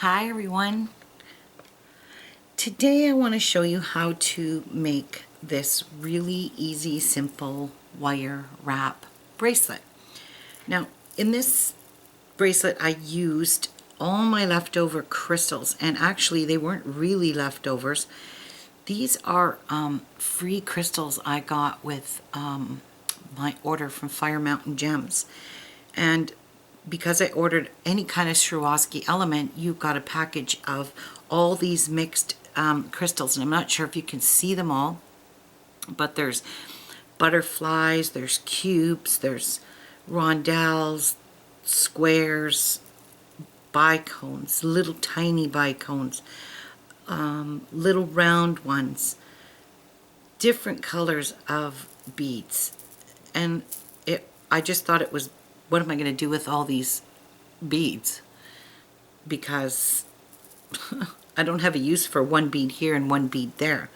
Hi everyone. Today I want to show you how to make this really easy, simple wire wrap bracelet. Now, in this bracelet I used all my leftover crystals, and actually they weren't really leftovers. These are free crystals I got with my order from Fire Mountain Gems. And because I ordered any kind of Swarovski element, you got a package of all these mixed crystals, and I'm not sure if you can see them all, but there's butterflies, there's cubes, there's rondelles, squares, bicones, little tiny bicones, little round ones, different colors of beads. And I just thought it was, what am I going to do with all these beads? Because I don't have a use for one bead here and one bead there.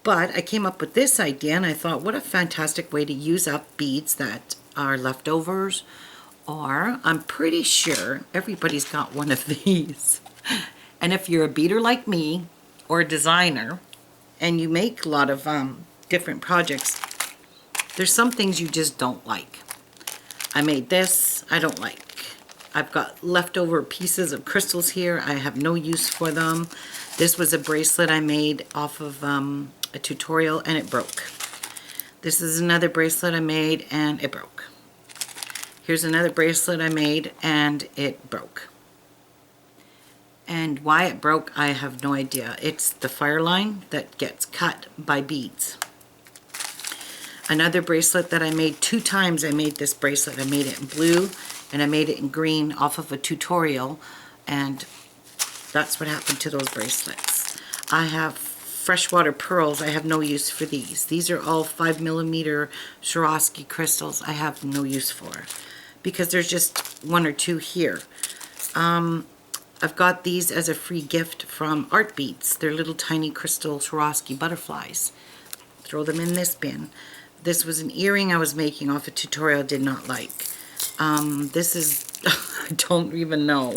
But I came up with this idea, and I thought, what a fantastic way to use up beads that are leftovers, or I'm pretty sure everybody's got one of these. And if you're a beader like me, or a designer, and you make a lot of different projects, there's some things you just don't like. I made this, I don't like. I've got leftover pieces of crystals here. I have no use for them. This was a bracelet I made off of a tutorial, and it broke. This is another bracelet I made and it broke. Here's another bracelet I made and it broke. And why it broke, I have no idea. It's the fire line that gets cut by beads. Another bracelet that I made 2 times. I made this bracelet. I made it in blue and I made it in green off of a tutorial, and that's what happened to those bracelets. I have freshwater pearls. I have no use for these. These are all 5mm Swarovski crystals. I have no use for, because there's just 1 or 2 here. I've got these as a free gift from Art Beats. They're little tiny crystal Swarovski butterflies. Throw them in this bin. This was an earring I was making off a tutorial I did not like. This is, I don't even know.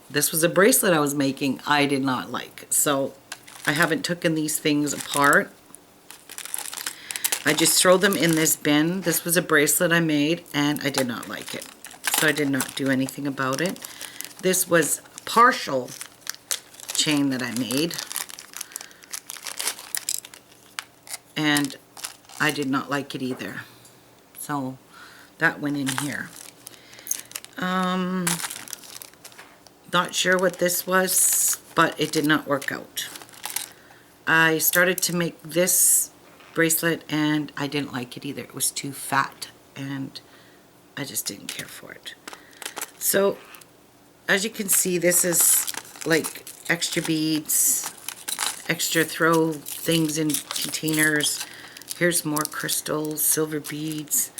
This was a bracelet I was making I did not like. So I haven't taken these things apart. I just throw them in this bin. This was a bracelet I made and I did not like it. So I did not do anything about it. This was a partial chain that I made, and I did not like it either. So that went in here. Not sure what this was, but it did not work out. I started to make this bracelet and I didn't like it either. It was too fat and I just didn't care for it. So as you can see, this is like extra beads, extra throw things in containers. Here's more crystals, silver beads.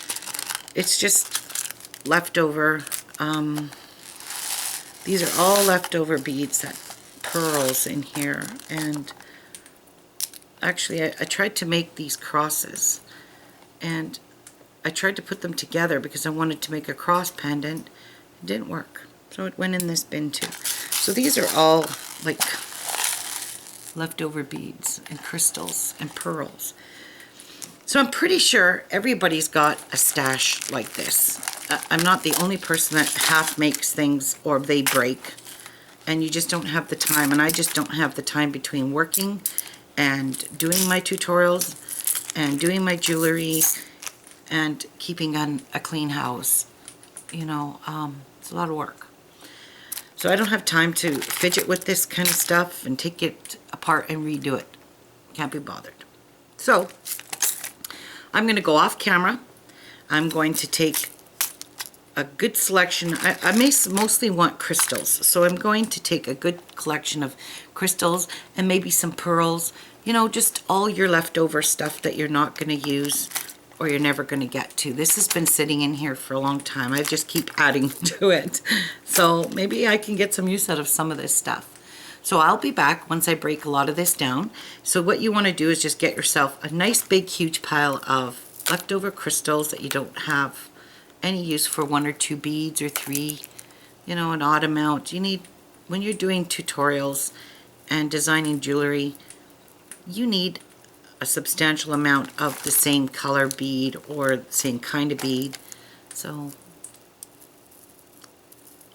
It's just leftover. These are all leftover beads, that pearls in here. And actually I tried to make these crosses, and I tried to put them together because I wanted to make a cross pendant. It didn't work, so it went in this bin too. So these are all like leftover beads and crystals and pearls. So I'm pretty sure everybody's got a stash like this. I'm not the only person that half makes things or they break, and you just don't have the time. And I just don't have the time between working and doing my tutorials and doing my jewelry and keeping a clean house. You know, it's a lot of work. So I don't have time to fidget with this kind of stuff and take it apart and redo it. Can't be bothered. So I'm going to go off camera. I'm going to take a good selection. I mostly want crystals, so I'm going to take a good collection of crystals and maybe some pearls. You know, just all your leftover stuff that you're not going to use or you're never going to get to. This has been sitting in here for a long time. I just keep adding to it. So maybe I can get some use out of some of this stuff. So I'll be back once I break a lot of this down. So what you want to do is just get yourself a nice big huge pile of leftover crystals that you don't have any use for, 1 or 2 beads or 3. you know, an odd amount. You need, when you're doing tutorials and designing jewelry, you need a substantial amount of the same color bead or same kind of bead. So,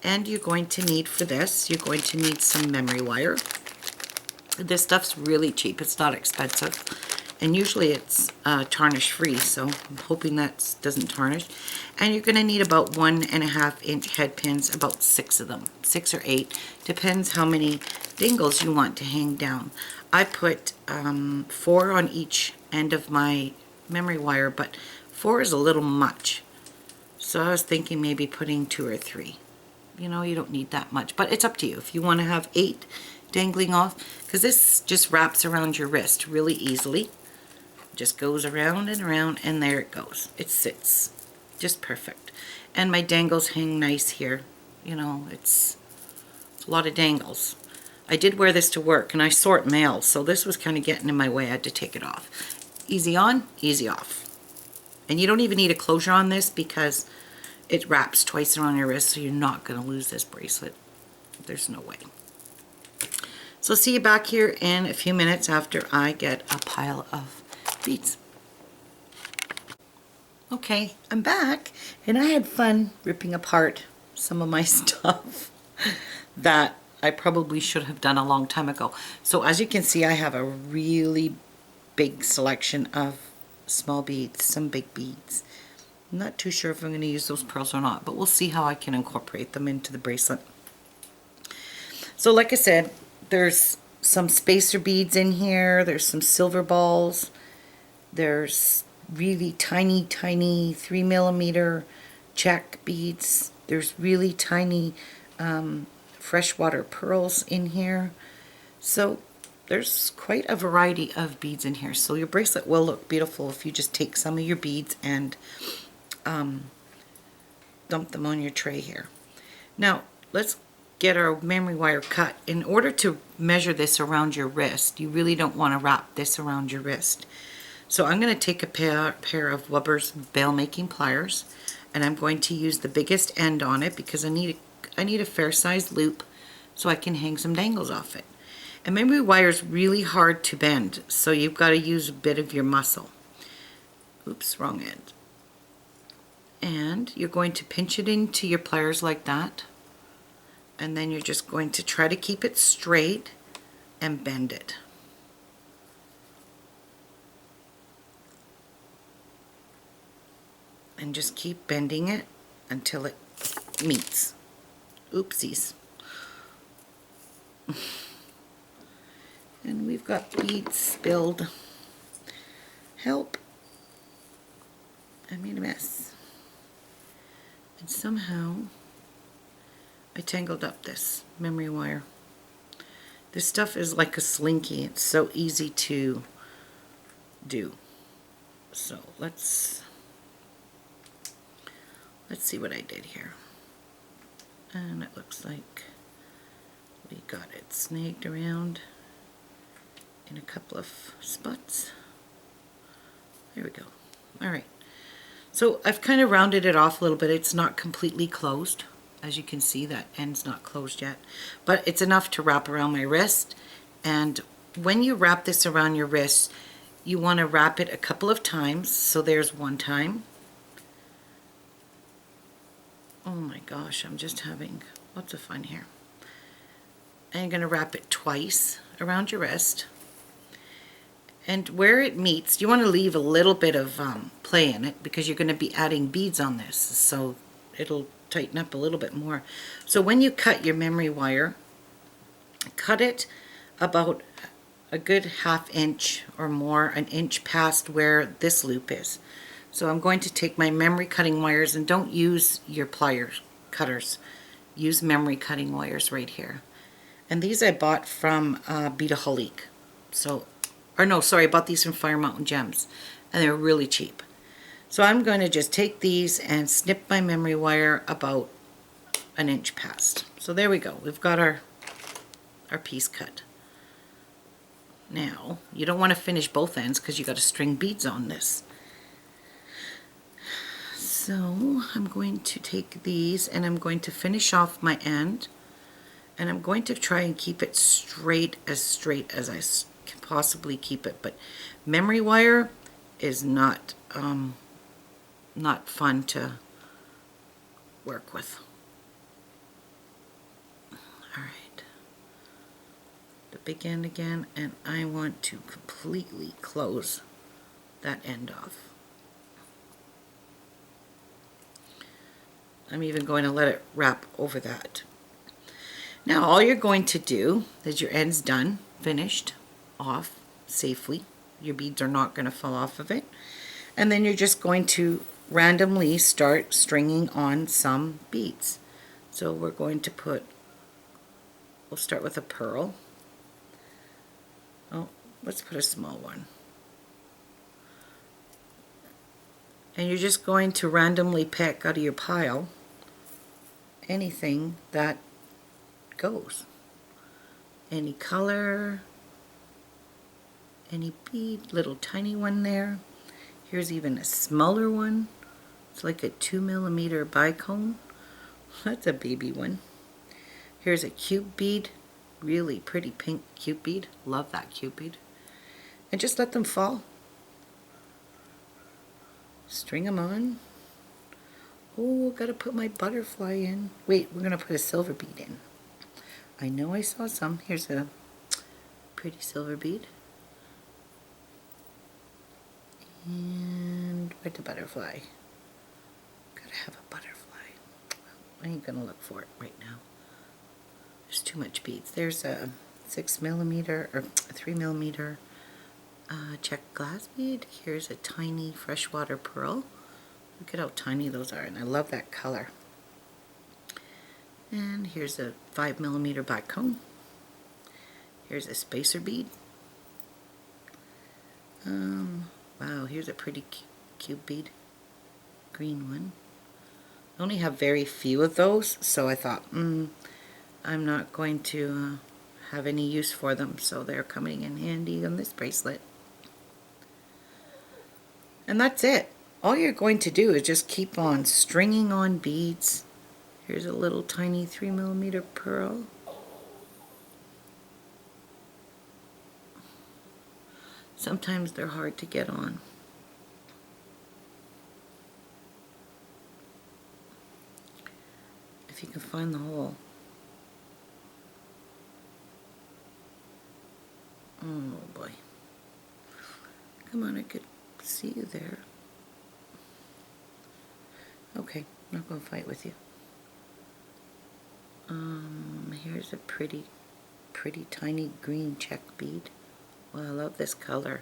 and you're going to need, for this, you're going to need some memory wire. This stuff's really cheap, it's not expensive. And usually it's tarnish free, so I'm hoping that doesn't tarnish. And you're gonna need about 1.5 inch head pins, about 6 of them, 6 or 8, depends how many dangles you want to hang down. I put 4 on each end of my memory wire, but 4 is a little much. So I was thinking maybe putting 2 or 3. You know, you don't need that much, but it's up to you. If you want to have 8 dangling off, because this just wraps around your wrist really easily. Just goes around and around, and there it goes. It sits just perfect. And my dangles hang nice here. You know, it's a lot of dangles. I did wear this to work, and I sort mail, so this was kind of getting in my way. I had to take it off. Easy on, easy off. And you don't even need a closure on this because it wraps twice around your wrist, so you're not going to lose this bracelet. There's no way. So see you back here in a few minutes after I get a pile of beads. Okay, I'm back, and I had fun ripping apart some of my stuff that I probably should have done a long time ago. So as you can see, I have a really big selection of small beads, some big beads. I'm not too sure if I'm going to use those pearls or not, but we'll see how I can incorporate them into the bracelet. So like I said, there's some spacer beads in here, there's some silver balls, there's really tiny 3mm check beads, there's really tiny freshwater pearls in here. So there's quite a variety of beads in here. So your bracelet will look beautiful if you just take some of your beads and dump them on your tray here. Now let's get our memory wire cut. In order to measure this around your wrist, you really don't want to wrap this around your wrist. So I'm going to take a pair of Weber's bail making pliers, and I'm going to use the biggest end on it because I need a fair sized loop so I can hang some dangles off it. And memory wire is really hard to bend, so you've got to use a bit of your muscle. Oops, wrong end. And you're going to pinch it into your pliers like that, and then you're just going to try to keep it straight and bend it. And just keep bending it until it meets. Oopsies. And we've got beads spilled. Help. I made a mess. And somehow I tangled up this memory wire. This stuff is like a slinky. It's so easy to do. So let's see what I did here. And it looks like we got it snagged around in a couple of spots. There we go. Alright. So I've kind of rounded it off a little bit. It's not completely closed. As you can see, that end's not closed yet. But it's enough to wrap around my wrist. And when you wrap this around your wrist, you want to wrap it a couple of times. So there's one time. Oh my gosh, I'm just having lots of fun here. And you're going to wrap it twice around your wrist. And where it meets, you want to leave a little bit of play in it because you're going to be adding beads on this. So it'll tighten up a little bit more. So when you cut your memory wire, cut it about a good 1/2 inch or more, an inch past where this loop is. So I'm going to take my memory cutting wires, and don't use your pliers cutters. Use memory cutting wires right here. And these I bought from Beataholic. So, or no, sorry, I bought these from Fire Mountain Gems, and they're really cheap. So I'm going to just take these and snip my memory wire about an inch past. So there we go. We've got our piece cut. Now, you don't want to finish both ends because you got to string beads on this. So I'm going to take these and I'm going to finish off my end, and I'm going to try and keep it straight as I can possibly keep it, but memory wire is not fun to work with. All right, the big end again, and I want to completely close that end off. I'm even going to let it wrap over that. Now all you're going to do is your end's done, finished off safely. Your beads are not going to fall off of it. And then you're just going to randomly start stringing on some beads. So we're going to we'll start with a pearl. Oh, let's put a small one. And you're just going to randomly pick out of your pile anything that goes. Any color, any bead, little tiny one there. Here's even a smaller one. It's like a 2mm bicone. That's a baby one. Here's a cute bead, really pretty pink cute bead. Love that cute bead. And just let them fall. String them on. Oh, gotta put my butterfly in. Wait, we're gonna put a silver bead in. I know I saw some. Here's a pretty silver bead. And where's the butterfly? Gotta have a butterfly. I ain't gonna look for it right now. There's too much beads. There's a 6mm or 3mm check glass bead. Here's a tiny freshwater pearl. Look at how tiny those are, and I love that color. And here's a 5mm bicone. Here's a spacer bead. Wow, here's a pretty cute bead. Green one. I only have very few of those, so I thought, I'm not going to have any use for them, so they're coming in handy on this bracelet. And that's it. All you're going to do is just keep on stringing on beads. Here's a little tiny 3mm pearl. Sometimes they're hard to get on. If you can find the hole. Oh boy. Come on, I could see you there. Okay, I'm not going to fight with you. Here's a pretty tiny green check bead. Well, I love this color.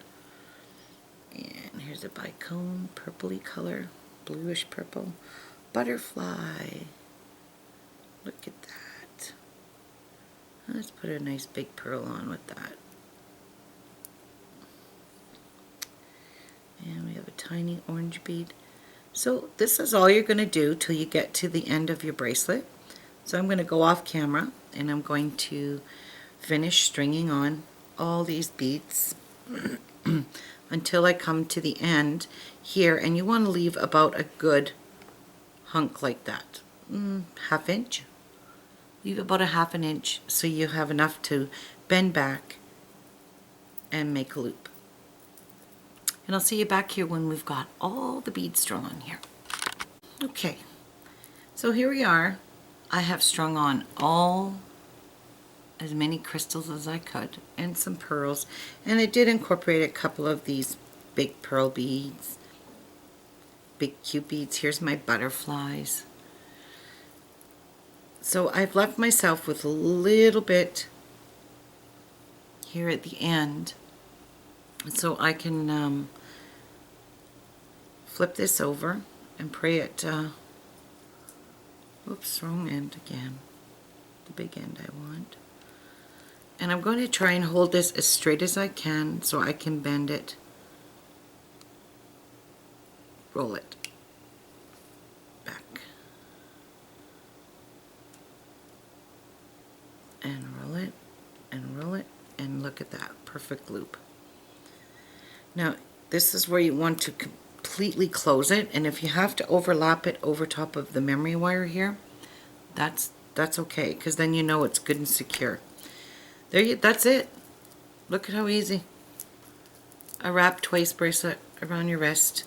And here's a bicone, purpley color, bluish purple. Butterfly. Look at that. Let's put a nice big pearl on with that. And we have a tiny orange bead. So this is all you're going to do till you get to the end of your bracelet. So I'm going to go off camera and I'm going to finish stringing on all these beads until I come to the end here, and you want to leave about a good hunk like that, ½ inch. Leave about a ½ inch so you have enough to bend back and make a loop. And I'll see you back here when we've got all the beads strung on here. Okay, so here we are. I have strung on as many crystals as I could and some pearls, and I did incorporate a couple of these big pearl beads, big cute beads. Here's my butterflies. So I've left myself with a little bit here at the end so I can flip this over and pray it, whoops, wrong end again, the big end I want. And I'm going to try and hold this as straight as I can so I can bend it, roll it back, and roll it, and roll it, and look at that perfect loop. Now this is where you want to completely close it, and if you have to overlap it over top of the memory wire here, that's okay, because then you know it's good and secure. That's it. Look at how easy. A wrap twist bracelet around your wrist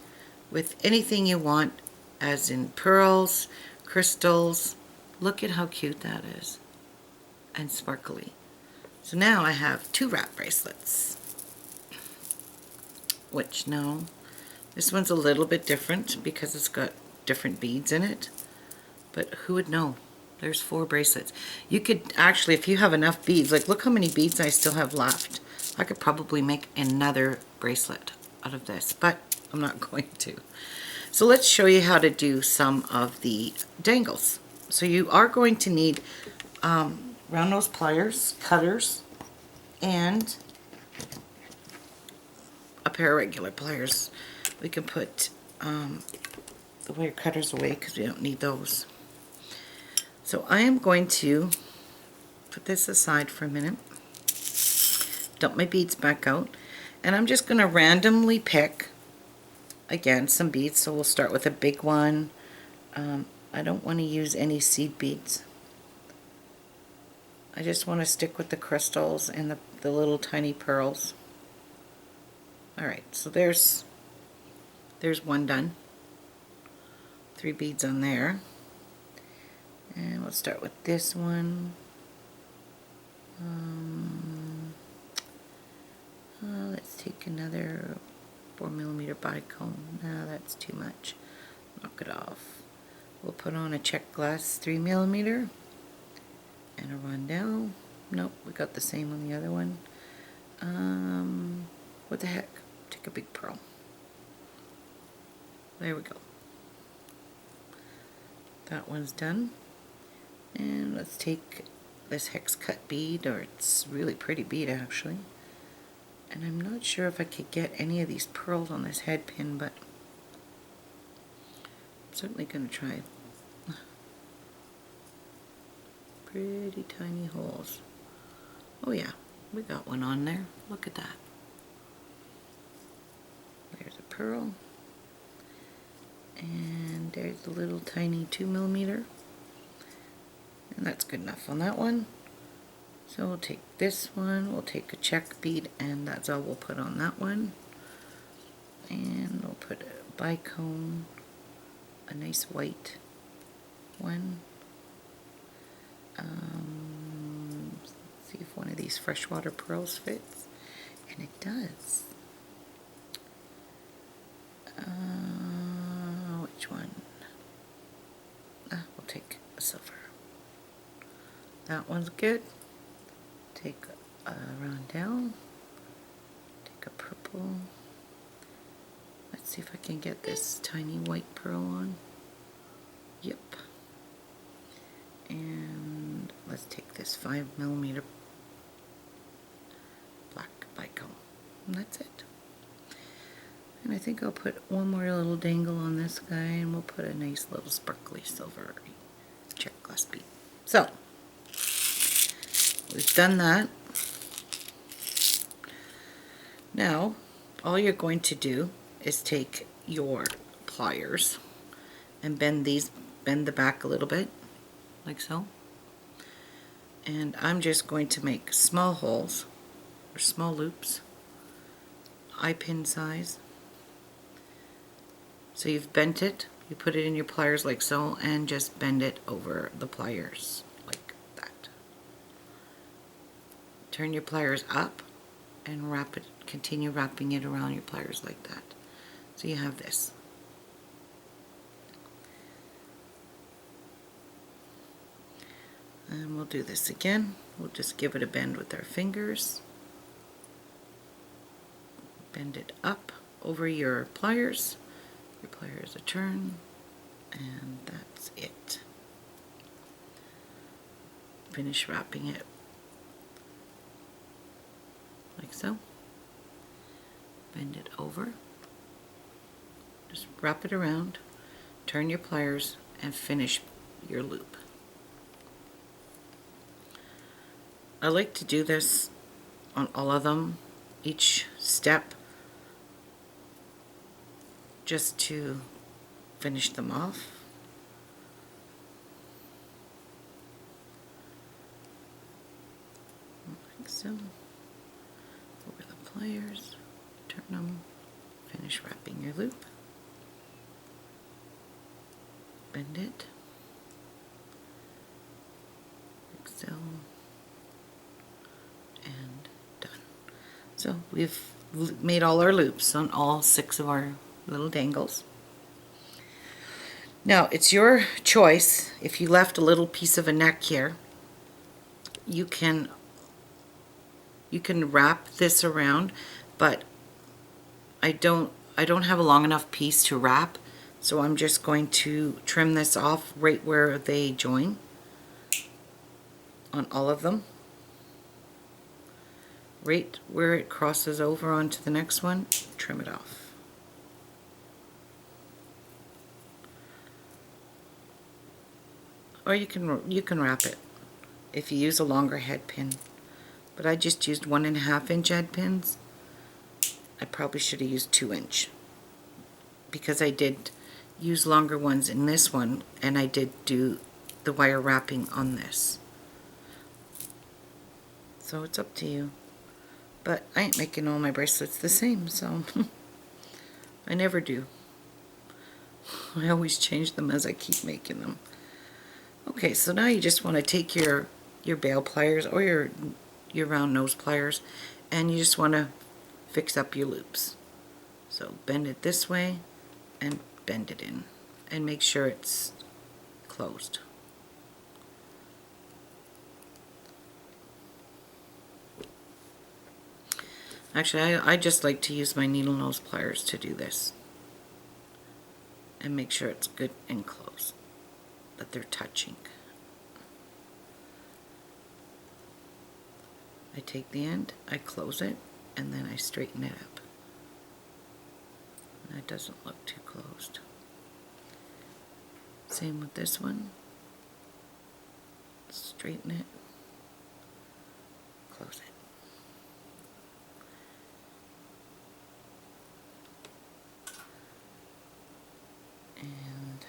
with anything you want, as in pearls, crystals. Look at how cute that is, and sparkly. So now I have 2 wrap bracelets, which no, this one's a little bit different because it's got different beads in it, but who would know? There's 4 bracelets. You could actually, if you have enough beads, like look how many beads I still have left. I could probably make another bracelet out of this, but I'm not going to. So let's show you how to do some of the dangles. So you are going to need round nose pliers, cutters, and a pair of regular pliers. We can put the wire cutters away because we don't need those. So I am going to put this aside for a minute, dump my beads back out, and I'm just going to randomly pick, again, some beads. So we'll start with a big one. I don't want to use any seed beads. I just want to stick with the crystals and the little tiny pearls. Alright, so there's one done. 3 beads on there. And we'll start with this one. Let's take another 4mm bicone. No, that's too much. Knock it off. We'll put on a check glass 3mm and a rondelle. Nope, we got the same on the other one. What the heck? Take a big pearl. There we go. That one's done. And let's take this hex cut bead, or it's a really pretty bead actually. And I'm not sure if I could get any of these pearls on this head pin, but I'm certainly going to try. Pretty tiny holes. Oh yeah, we got one on there. Look at that. There's a pearl. And there's the little tiny 2mm. And that's good enough on that one. So we'll take this one, we'll take a check bead, and that's all we'll put on that one. And we'll put a bicone, a nice white one. Let's see if one of these freshwater pearls fits. And it does. Which one? We'll take a silver. That one's good. Take a rondelle. Take a purple. Let's see if I can get this tiny white pearl on. Yep. And let's take this 5mm black bicone. And that's it. And I think I'll put one more little dangle on this guy, and we'll put a nice little sparkly silver check glass bead. So, we've done that. Now, all you're going to do is take your pliers and bend the back a little bit, like so. And I'm just going to make small holes, or small loops, eye pin size. So you've bent it, you put it in your pliers like so, and just bend it over the pliers like that. Turn your pliers up and wrap it, continue wrapping it around your pliers like that. So you have this. And we'll do this again. We'll just give it a bend with our fingers. Bend it up over your pliers. Your pliers a turn, and that's it. Finish wrapping it like so. Bend it over. Just wrap it around, turn your pliers, and finish your loop. I like to do this on all of them, each step. just to finish them off. Like so. Over the pliers, turn them, finish wrapping your loop, bend it, like so, and done. So we've made all our loops on all 6 of our little dangles. Now it's your choice. If you left a little piece of a neck here, you can wrap this around, but I don't have a long enough piece to wrap, so I'm just going to trim this off right where they join on all of them, right where it crosses over onto the next one. Trim it off. Or you can wrap it if you use a longer head pin, but I just used 1.5 inch head pins. I probably should have used 2 inch because I did use longer ones in this one, and I did do the wire wrapping on this. So it's up to you. But I ain't making all my bracelets the same, so I never do. I always change them as I keep making them. Okay, so now you just want to take your bail pliers or your round nose pliers, and you just want to fix up your loops. So bend it this way and bend it in, and make sure it's closed. Actually, I just like to use my needle nose pliers to do this and make sure it's good and close, that they're touching. I take the end, I close it, and then I straighten it up. And it doesn't look too closed. Same with this one. Straighten it, close it. And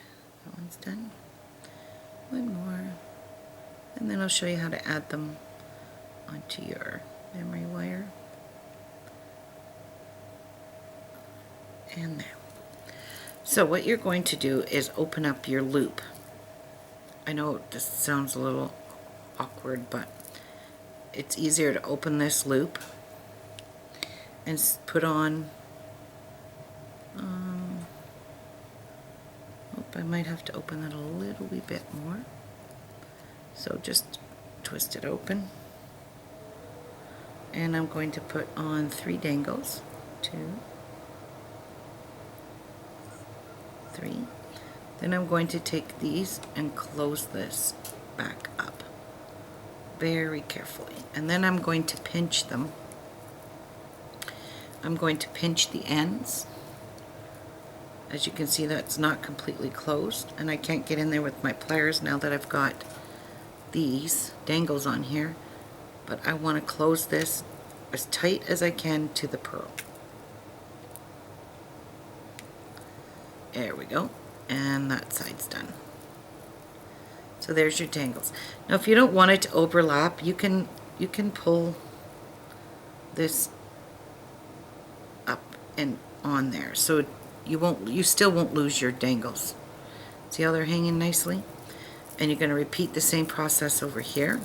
that one's done. One more. And then I'll show you how to add them onto your memory wire. And there. So what you're going to do is open up your loop. I know this sounds a little awkward, but it's easier to open this loop and put on I might have to open it a little wee bit more. So just twist it open. And I'm going to put on 3 dangles. 2, 3. Then I'm going to take these and close this back up very carefully. And then I'm going to pinch them. I'm going to pinch the ends. As you can see, that's not completely closed, and I can't get in there with my pliers now that I've got these dangles on here, but I want to close this as tight as I can to the pearl. There we go, and that side's done. So there's your dangles. Now if you don't want it to overlap, you can pull this up and on there, so you still won't lose your dangles. See how they're hanging nicely? And you're going to repeat the same process over here.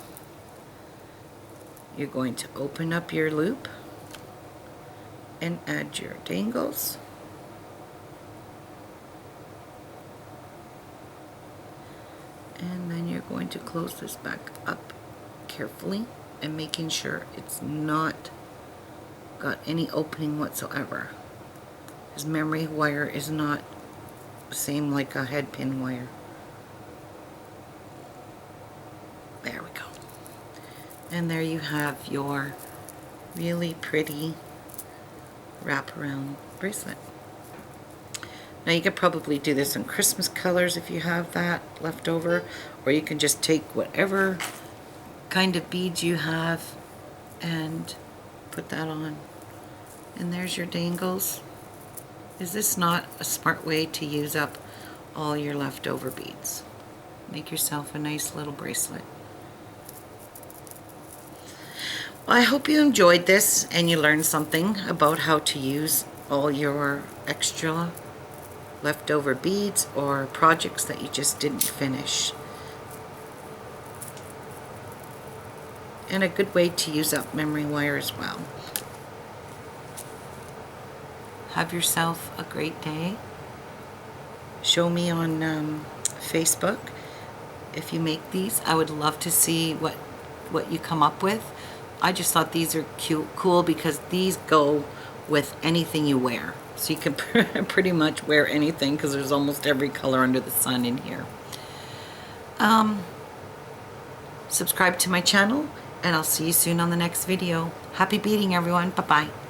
You're going to open up your loop and add your dangles. And then you're going to close this back up carefully and making sure it's not got any opening whatsoever. Because memory wire is not the same like a head pin wire. There we go. And there you have your really pretty wraparound bracelet. Now you could probably do this in Christmas colors if you have that left over, or you can just take whatever kind of beads you have and put that on. And there's your dangles. Is this not a smart way to use up all your leftover beads? Make yourself a nice little bracelet. Well, I hope you enjoyed this and you learned something about how to use all your extra leftover beads or projects that you just didn't finish. And a good way to use up memory wire as well. Have yourself a great day. Show me on Facebook if you make these. I would love to see what you come up with. I just thought these are cool because these go with anything you wear. So you can pretty much wear anything because there's almost every color under the sun in here. Subscribe to my channel and I'll see you soon on the next video. Happy beading, everyone. Bye-bye.